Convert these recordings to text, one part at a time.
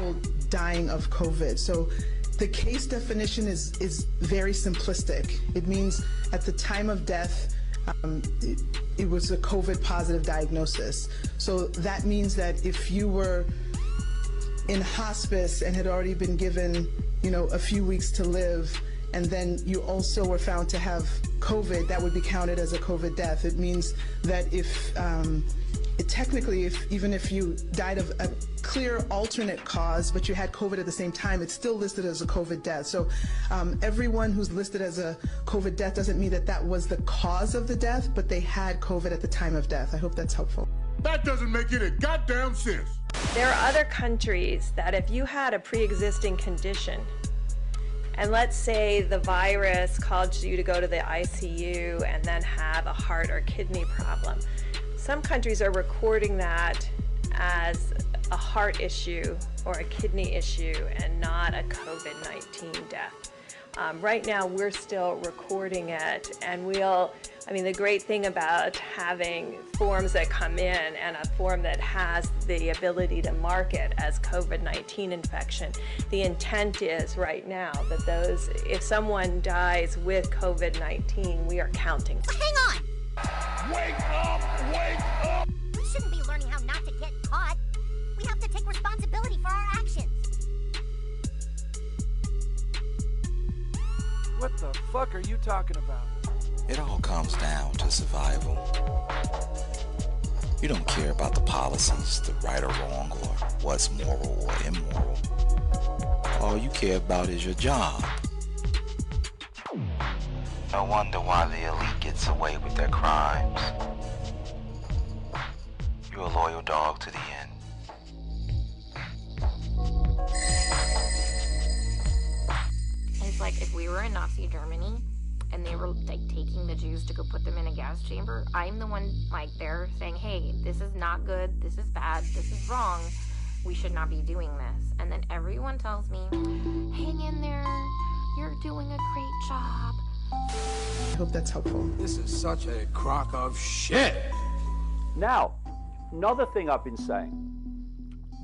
people dying of COVID. So the case definition is very simplistic. It means at the time of death, it was a COVID positive diagnosis. So that means that if you were in hospice and had already been given, a few weeks to live, and then you also were found to have COVID, that would be counted as a COVID death. It means that even if you died of a clear alternate cause, but you had COVID at the same time, it's still listed as a COVID death. So everyone who's listed as a COVID death doesn't mean that that was the cause of the death, but they had COVID at the time of death. I hope that's helpful. That doesn't make any goddamn sense. There are other countries that if you had a pre-existing condition, and let's say the virus caused you to go to the ICU and then have a heart or kidney problem, some countries are recording that as a heart issue or a kidney issue and not a COVID-19 death. Right now, we're still recording it, and the great thing about having forms that come in and a form that has the ability to mark it as COVID-19 infection, the intent is right now that if someone dies with COVID-19, we are counting. Hang on! Wake up! Wake up! We shouldn't be learning how not to get caught. We have to take responsibility for our actions. What the fuck are you talking about? It all comes down to survival. You don't care about the policies, the right or wrong, or what's moral or immoral. All you care about is your job. No wonder why the elite gets away with their crimes. You're a loyal dog to the end. It's like if we were in Nazi Germany and they were like taking the Jews to go put them in a gas chamber, I'm the one like there saying, hey, this is not good, this is bad, this is wrong, we should not be doing this. And then everyone tells me, hang in there, you're doing a great job. I hope that's helpful. This is such a crock of shit. Now, another thing I've been saying,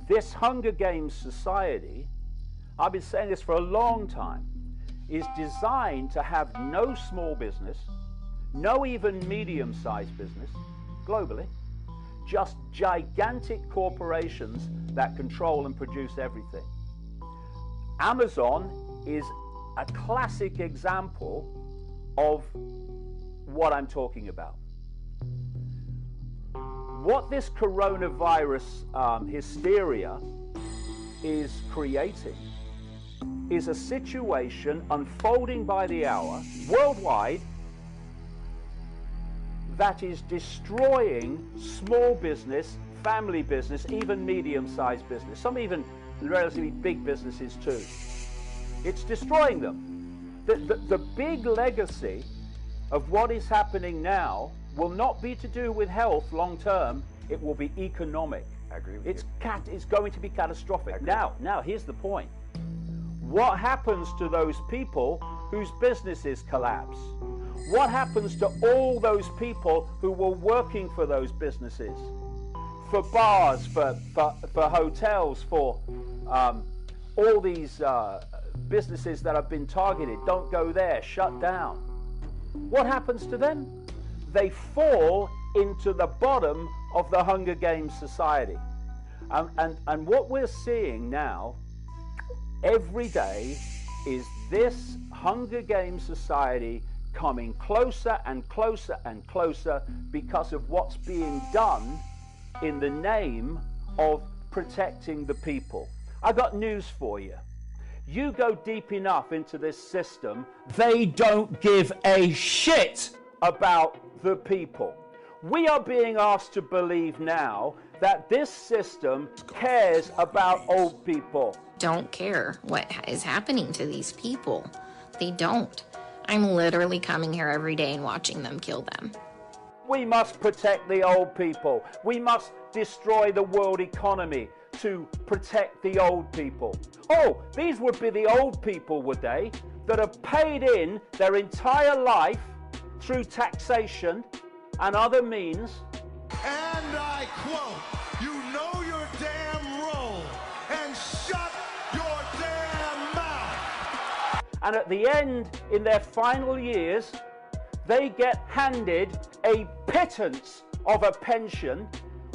this Hunger Games society, I've been saying this for a long time, is designed to have no small business, no even medium-sized business, globally, just gigantic corporations that control and produce everything. Amazon is a classic example of what I'm talking about. What this coronavirus hysteria is creating is a situation unfolding by the hour worldwide that is destroying small business, family business, even medium-sized business, some even relatively big businesses too. It's destroying them. The big legacy of what is happening now will not be to do with health long term, it will be economic. I agree with you. It's going to be catastrophic. Now, here's the point. What happens to those people whose businesses collapse? What happens to all those people who were working for those businesses? For bars, for hotels, for all these businesses that have been targeted, don't go there, shut down. What happens to them? They fall into the bottom of the Hunger Games society. And what we're seeing now, every day, is this Hunger Games society coming closer and closer and closer because of what's being done in the name of protecting the people. I got news for you. You go deep enough into this system, they don't give a shit about the people. We are being asked to believe now that this system cares about old people. Don't care what is happening to these people. They don't. I'm literally coming here every day and watching them kill them. We must protect the old people. We must destroy the world economy to protect the old people. Oh, these would be the old people, would they, that have paid in their entire life through taxation and other means. And I quote, you know your damn role and shut And at the end, in their final years, they get handed a pittance of a pension,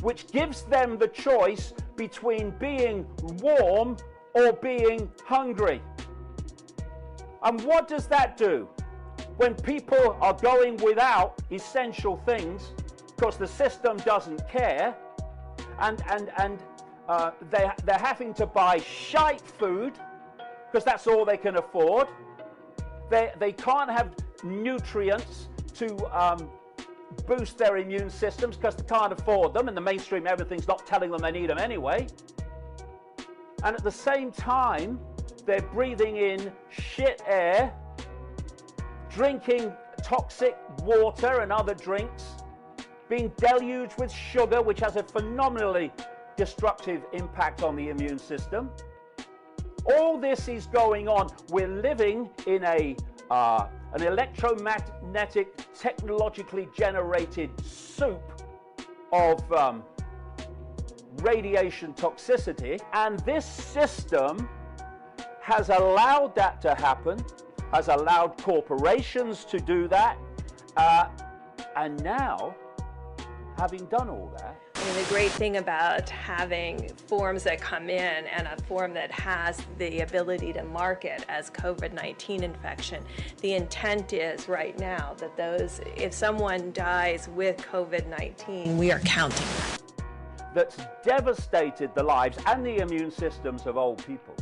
which gives them the choice between being warm or being hungry. And what does that do? When people are going without essential things, because the system doesn't care, and they're having to buy shite food, because that's all they can afford. They can't have nutrients to boost their immune systems because they can't afford them, and the mainstream everything's not telling them they need them anyway. And at the same time, they're breathing in shit air, drinking toxic water and other drinks, being deluged with sugar, which has a phenomenally destructive impact on the immune system. All this is going on. We're living in an electromagnetic, technologically generated soup of radiation toxicity, and this system has allowed that to happen, has allowed corporations to do that, and now, having done all that, I mean, the great thing about having forms that come in and a form that has the ability to market as COVID-19 infection, the intent is right now that those, if someone dies with COVID-19, we are counting that. That's devastated the lives and the immune systems of old people.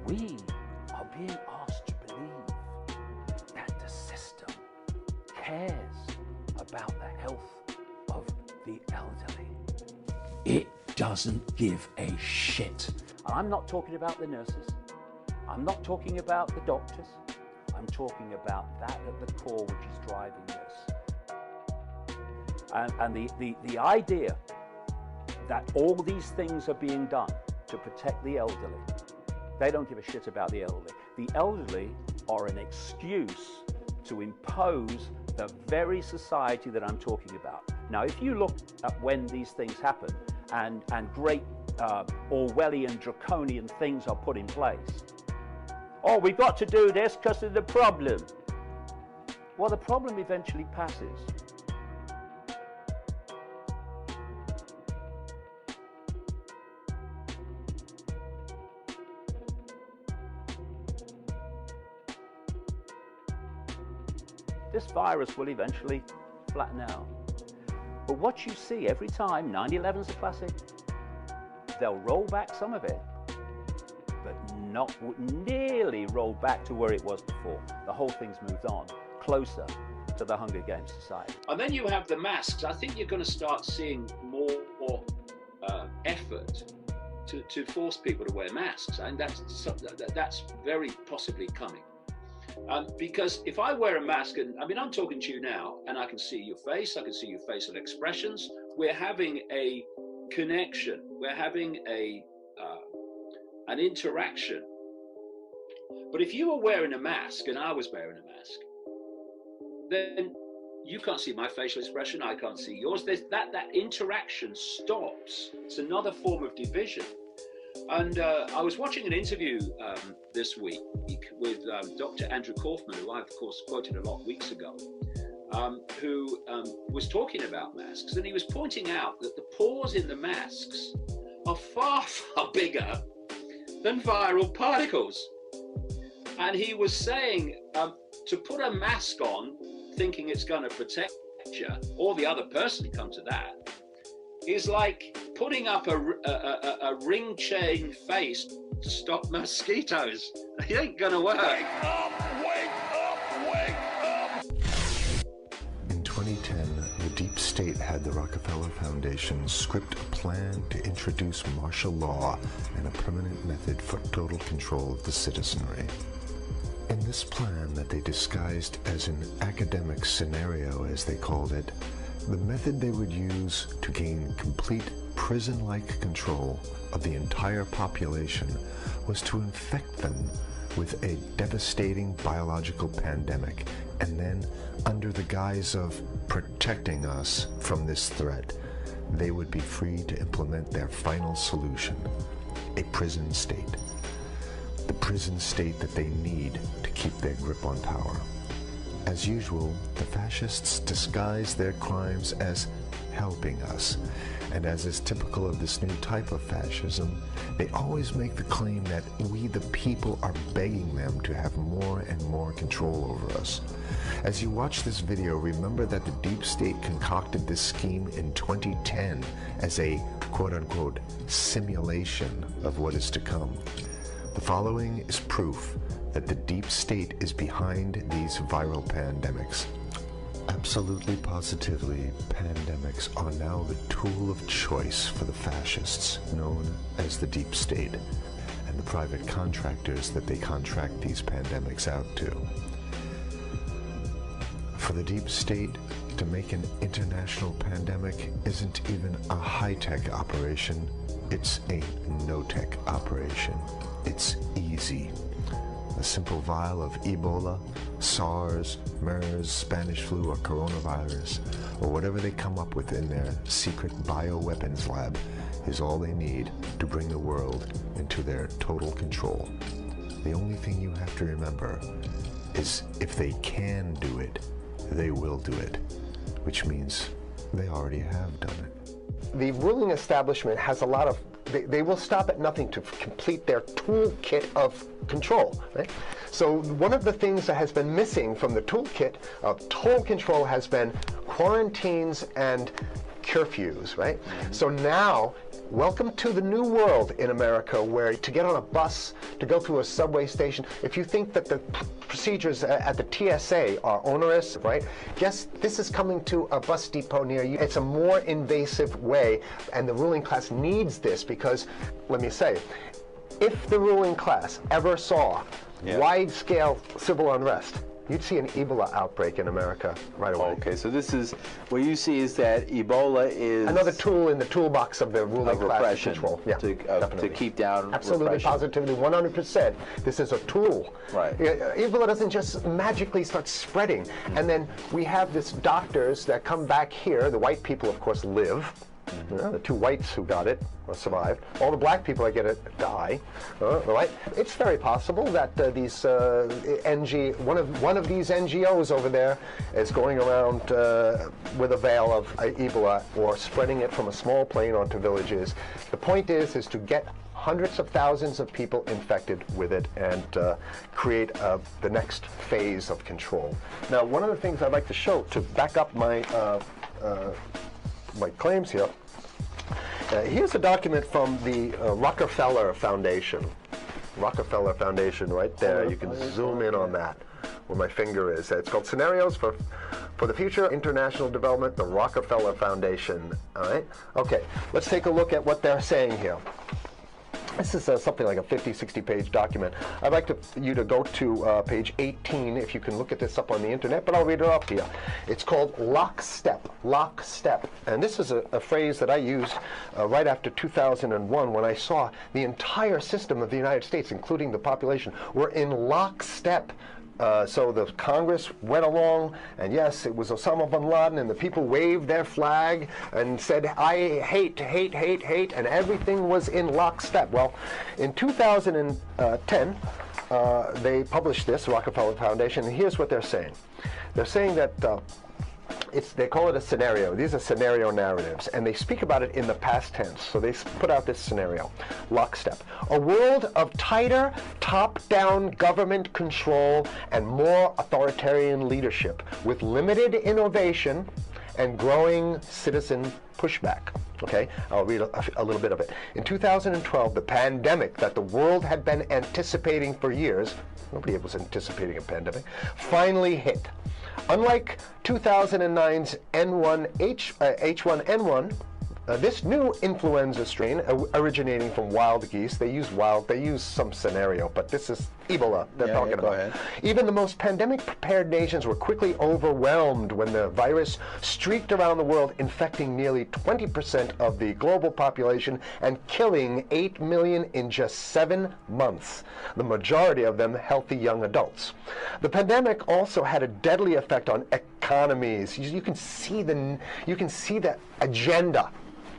We are being asked to believe that the system cares about the health of the elderly. It doesn't give a shit. And I'm not talking about the nurses. I'm not talking about the doctors. I'm talking about that at the core which is driving this. And the idea that all these things are being done to protect the elderly, they don't give a shit about the elderly. The elderly are an excuse to impose the very society that I'm talking about. Now, if you look at when these things happen and great Orwellian, draconian things are put in place, oh, we've got to do this because of the problem. Well, the problem eventually passes. This virus will eventually flatten out. But what you see every time, 9/11's a classic, they'll roll back some of it, but not nearly roll back to where it was before. The whole thing's moved on, closer to the Hunger Games society. And then you have the masks. I think you're going to start seeing more effort to force people to wear masks, and that's very possibly coming. Because if I wear a mask, and I mean, I'm talking to you now, and I can see your face, I can see your facial expressions. We're having a connection. We're having an interaction. But if you were wearing a mask and I was wearing a mask, then you can't see my facial expression. I can't see yours. That interaction stops. It's another form of division. And I was watching an interview this week with Dr. Andrew Kaufman, who I, of course, quoted a lot weeks ago, who was talking about masks. And he was pointing out that the pores in the masks are far, far bigger than viral particles. And he was saying to put a mask on, thinking it's going to protect you, or the other person, come to that, is like putting up a ring chain face to stop mosquitoes. It ain't gonna work. Wake up, wake up, wake up! In 2010, the deep state had the Rockefeller Foundation script a plan to introduce martial law and a permanent method for total control of the citizenry. In this plan that they disguised as an academic scenario, as they called it, the method they would use to gain complete prison-like control of the entire population was to infect them with a devastating biological pandemic, and then, under the guise of protecting us from this threat, they would be free to implement their final solution, a prison state. the prison state that they need to keep their grip on power. As usual, the fascists disguise their crimes as helping us. And as is typical of this new type of fascism, they always make the claim that we, the people, are begging them to have more and more control over us. As you watch this video, remember that the deep state concocted this scheme in 2010 as a quote-unquote simulation of what is to come. The following is proof that the deep state is behind these viral pandemics. Absolutely positively, pandemics are now the tool of choice for the fascists, known as the deep state, and the private contractors that they contract these pandemics out to. For the deep state, to make an international pandemic isn't even a high-tech operation, it's a no-tech operation. It's easy. A simple vial of Ebola, SARS, MERS, Spanish flu, or coronavirus, or whatever they come up with in their secret bioweapons lab, is all they need to bring the world into their total control. The only thing you have to remember is if they can do it, they will do it, which means they already have done it. The ruling establishment has a lot of they will stop at nothing to complete their toolkit of control, right? So one of the things that has been missing from the toolkit of total control has been quarantines and curfews, right? So now, welcome to the new world in America, where to get on a bus, to go through a subway station, if you think that the procedures at the TSA are onerous, right? Guess this is coming to a bus depot near you. It's a more invasive way, and the ruling class needs this because, let me say, if the ruling class ever saw wide-scale civil unrest, you'd see an Ebola outbreak in America right away. Okay, so this is, what you see is that Ebola is another tool in the toolbox of the ruling class control. Yeah, to keep down absolutely, repression. positively, 100%. This is a tool. Right. Ebola doesn't just magically start spreading. And then we have this doctors that come back here. The white people, of course, live. The two whites who got it or survived. All the black people that get it die. Right? It's very possible that these one of these NGOs over there is going around with a veil of Ebola or spreading it from a small plane onto villages. The point is to get hundreds of thousands of people infected with it and create the next phase of control. Now, one of the things I'd like to show to back up my my claims here. Here's a document from the Rockefeller Foundation. Rockefeller Foundation right there. You can zoom in on that where my finger is. It's called Scenarios for the Future International Development, the Rockefeller Foundation. All right? Okay, let's take a look at what they're saying here. This is something like a 50, 60-page document. I'd like you to go to page 18, if you can look at this up on the internet, but I'll read it off to you. It's called lockstep, lockstep. And this is a phrase that I used right after 2001 when I saw the entire system of the United States, including the population, were in lockstep. So the Congress went along, and yes, it was Osama bin Laden, and the people waved their flag and said, I hate, hate, hate, hate, and everything was in lockstep. Well, in 2010, they published this, Rockefeller Foundation, and here's what they're saying. They're saying that they call it a scenario. These are scenario narratives, and they speak about it in the past tense. So they put out this scenario, lockstep. A world of tighter, top-down government control and more authoritarian leadership with limited innovation and growing citizen pushback. Okay, I'll read a little bit of it. In 2012, the pandemic that the world had been anticipating for years, nobody was anticipating a pandemic, finally hit. Unlike 2009's H1N1, this new influenza strain originating from wild geese, they use some scenario, but this is Ebola they're talking about. Ahead. Even the most pandemic-prepared nations were quickly overwhelmed when the virus streaked around the world, infecting nearly 20% of the global population and killing 8 million in just 7 months, the majority of them healthy young adults. The pandemic also had a deadly effect on economies. You can see the agenda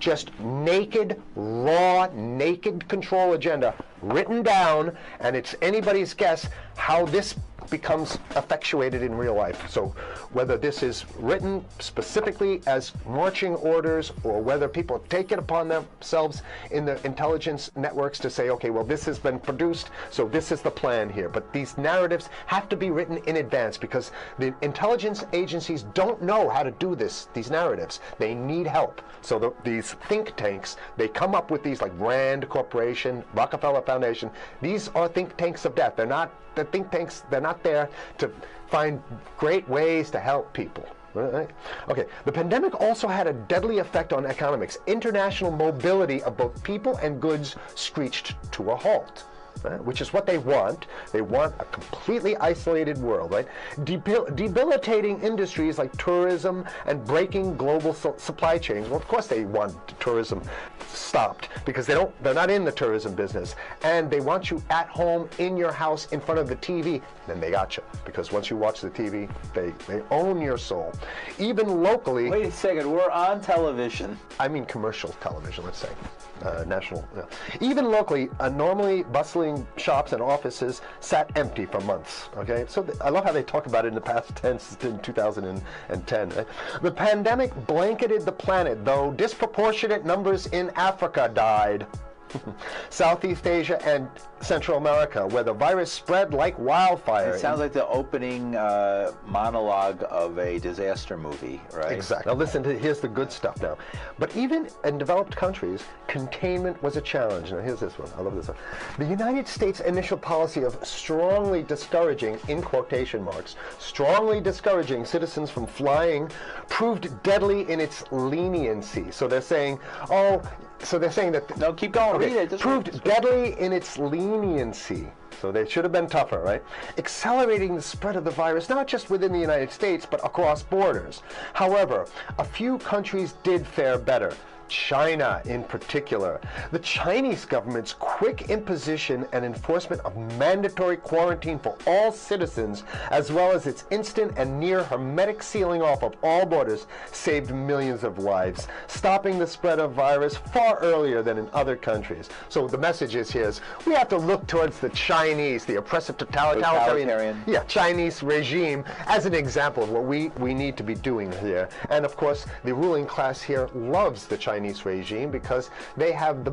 just naked, raw, naked control agenda written down, and it's anybody's guess how this becomes effectuated in real life. So whether this is written specifically as marching orders or whether people take it upon themselves in the intelligence networks to say, okay, well, this has been produced, so this is the plan here. But these narratives have to be written in advance because the intelligence agencies don't know how to do these narratives. They need help. So these think tanks, they come up with these like Rand Corporation, Rockefeller Foundation. These are think tanks of death. They're not the think tanks, they're not there to find great ways to help people. Right? Okay, the pandemic also had a deadly effect on economics. International mobility of both people and goods screeched to a halt. Right? Which is what they want. They want a completely isolated world, right? Debilitating industries like tourism and breaking global supply chains. Well, of course they want tourism stopped because they're not in the tourism business, and they want you at home in your house in front of the TV. Then they got you because once you watch the TV, they own your soul. Even locally. Wait a second, we're on television. I mean commercial television, let's say. National. Even locally, normally bustling shops and offices sat empty for months. Okay, so I love how they talk about it in the past tense in 2010. Right? The pandemic blanketed the planet, though disproportionate numbers in Africa died. Southeast Asia and Central America, where the virus spread like wildfire. It sounds like the opening monologue of a disaster movie, right? Exactly. Now listen, here's the good stuff now. But even in developed countries, containment was a challenge. Now here's this one. I love this one. The United States' initial policy of strongly discouraging, in quotation marks, strongly discouraging citizens from flying proved deadly in its leniency. So they're saying, that... No, keep going. Okay, read it. proved deadly in its leniency. So they should have been tougher, right? Accelerating the spread of the virus, not just within the United States, but across borders. However, a few countries did fare better. China in particular. The Chinese government's quick imposition and enforcement of mandatory quarantine for all citizens, as well as its instant and near hermetic sealing off of all borders, saved millions of lives, stopping the spread of virus far earlier than in other countries. So the message is here is we have to look towards the Chinese, the oppressive totalitarian Chinese regime as an example of what we need to be doing here. And of course, the ruling class here loves the Chinese regime because they have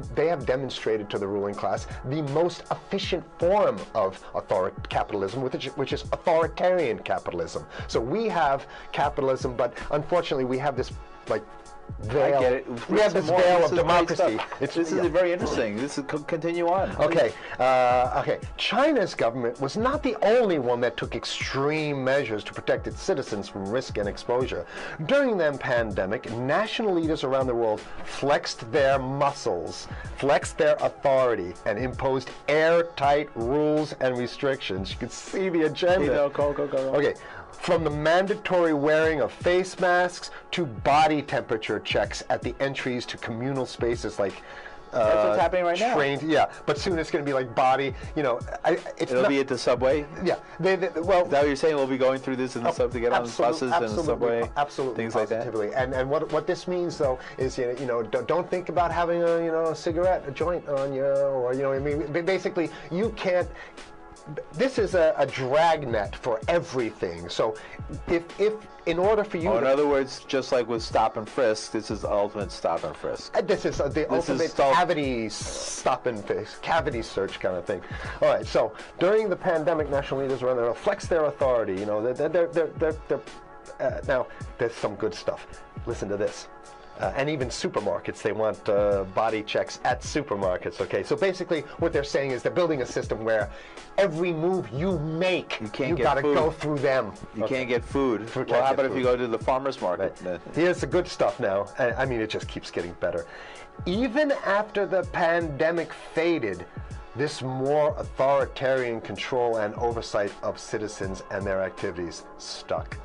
demonstrated to the ruling class the most efficient form of capitalism, which is authoritarian capitalism. So we have capitalism, but unfortunately we have this veil. I get it. We have this veil of democracy. This is very interesting. This is continue on. Okay. China's government was not the only one that took extreme measures to protect its citizens from risk and exposure. During the pandemic, national leaders around the world flexed their muscles, flexed their authority, and imposed airtight rules and restrictions. You can see the agenda. Go. Okay. From the mandatory wearing of face masks to body temperature checks at the entries to communal spaces like that's what's happening right now. Yeah, but soon it's going to be like body, It'll be at the subway? Yeah. Is that what you're saying? We'll be going through this in the subway to get on buses and the subway? Absolutely. Things like that? And what this means, though, is, don't think about having a cigarette, a joint on you, or, basically, you can't. This is a dragnet for everything. So if in order for you in other words, just like with stop and frisk, this is the ultimate stop and frisk. This is the ultimate cavity stop and frisk, cavity search kind of thing. All right, so during the pandemic, national leaders around the world flexed their authority. Now there's some good stuff. Listen to this. And even supermarkets, they want body checks at supermarkets, okay? So basically what they're saying is they're building a system where every move you make, you gotta go through them. You can't get food. What happens if you go to the farmer's market? Right. Here's the good stuff now. I mean, it just keeps getting better. Even after the pandemic faded, this more authoritarian control and oversight of citizens and their activities stuck.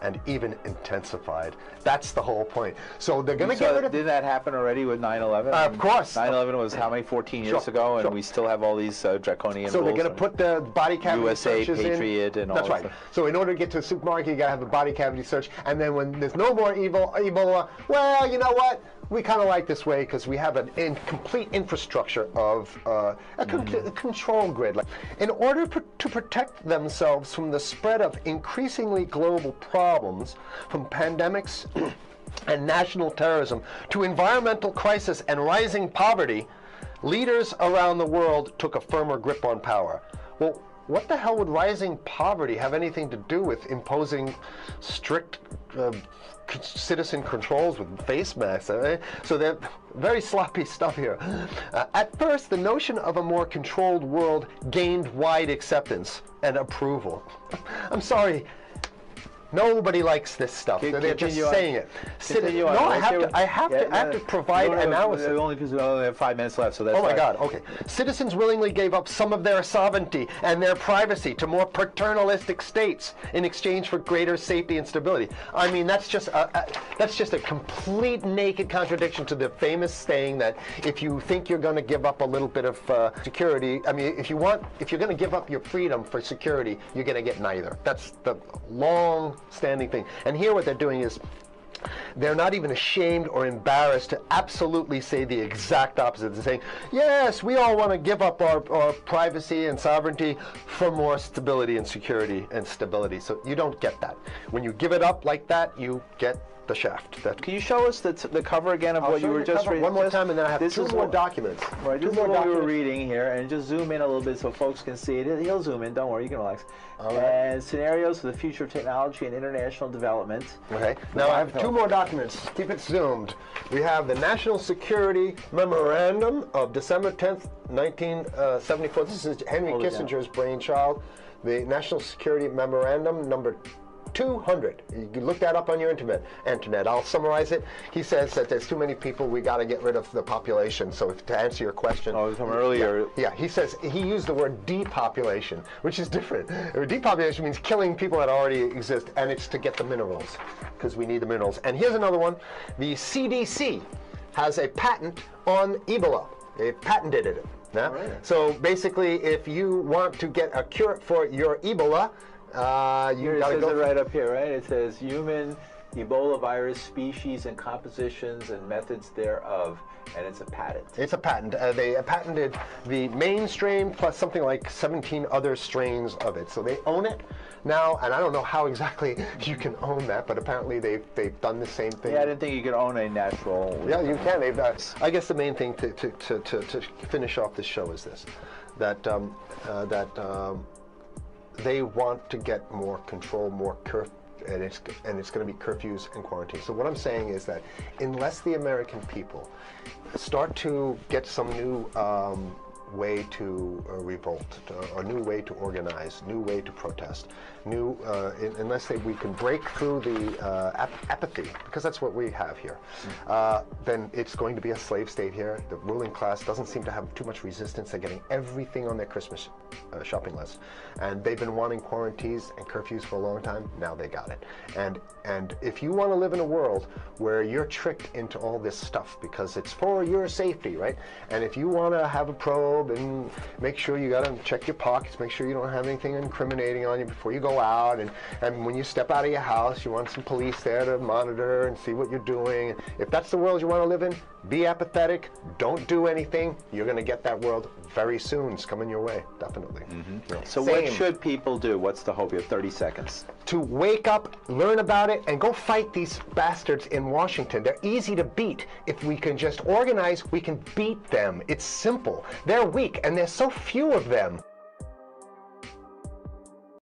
and even intensified. That's the whole point. So they're going to get rid of... Did that happen already with 9/11? Of course. 9/11 was how many, 14 years ago, and we still have all these draconian So rules. they're going to put the body cavity USA searches Patriot in. and all That's that right. stuff. So in order to get to the supermarket, you got to have a body cavity search, and then when there's no more Ebola, well, you know what? We kind of like this way because we have a complete infrastructure of a control grid. In order to protect themselves from the spread of increasingly global problems, from pandemics and national terrorism to environmental crisis and rising poverty, leaders around the world took a firmer grip on power. Well, what the hell would rising poverty have anything to do with imposing strict citizen controls with face masks? So they're very sloppy stuff here. At first, the notion of a more controlled world gained wide acceptance and approval. I'm sorry. Nobody likes this stuff. They're just saying it. No, I have to provide analysis. Only because we only have 5 minutes left, so that's Oh my God, okay. Citizens willingly gave up some of their sovereignty and their privacy to more paternalistic states in exchange for greater safety and stability. I mean, that's just a complete naked contradiction to the famous saying that if you think you're going to give up a little bit of security, I mean, if you're going to give up your freedom for security, you're going to get neither. That's the long-standing thing. And here what they're doing is they're not even ashamed or embarrassed to absolutely say the exact opposite. They're saying, yes, we all want to give up our privacy and sovereignty for more stability and security and stability. So you don't get that. When you give it up like that, you get the shaft. Can you show us the cover again of what you were just reading? One more time, and then I have two more documents. Right, this is what we were reading here, and just zoom in a little bit so folks can see it. He'll zoom in, don't worry, you can relax. All right. And scenarios for the future of technology and international development. Okay, now I have two more documents. Keep it zoomed. We have the National Security Memorandum of December 10th, 1974. This is Henry Kissinger's brainchild. The National Security Memorandum number 200. You can look that up on your internet. I'll summarize it. He says that there's too many people, we got to get rid of the population. So to answer your question. Oh, from earlier. Yeah, he says, he used the word depopulation, which is different. Depopulation means killing people that already exist, and it's to get the minerals, because we need the minerals. And here's another one. The CDC has a patent on Ebola. They patented it. Yeah? Right. So basically, if you want to get a cure for your Ebola, you got to go. It right up here, right? It says human Ebola virus species and compositions and methods thereof, and it's a patent. It's a patent. They patented the main strain plus something like 17 other strains of it. So they own it now, and I don't know how exactly you can own that, but apparently they've done the same thing. Yeah, I didn't think you could own a natural. Yeah, you can. I guess the main thing to finish off this show is this: that they want to get more control, more and it's going to be curfews and quarantines. So what I'm saying is that unless the American people start to get some new way to revolt, a new way to organize, new way to protest, unless we can break through the apathy, because that's what we have here, then it's going to be a slave state here. The ruling class doesn't seem to have too much resistance. They're getting everything on their Christmas shopping list, and they've been wanting quarantines and curfews for a long time. Now they got it. And if you want to live in a world where you're tricked into all this stuff because it's for your safety, right? And if you want to have a probe and make sure you got to check your pockets, make sure you don't have anything incriminating on you before you go out, and when you step out of your house, you want some police there to monitor and see what you're doing. If that's the world you want to live in, be apathetic, don't do anything. You're going to get that world very soon. It's coming your way, definitely. Mm-hmm. Yeah. So what should people do? What's the hope? You have 30 seconds. To wake up, learn about it, and go fight these bastards in Washington. They're easy to beat. If we can just organize, we can beat them. It's simple. They're weak, and there's so few of them.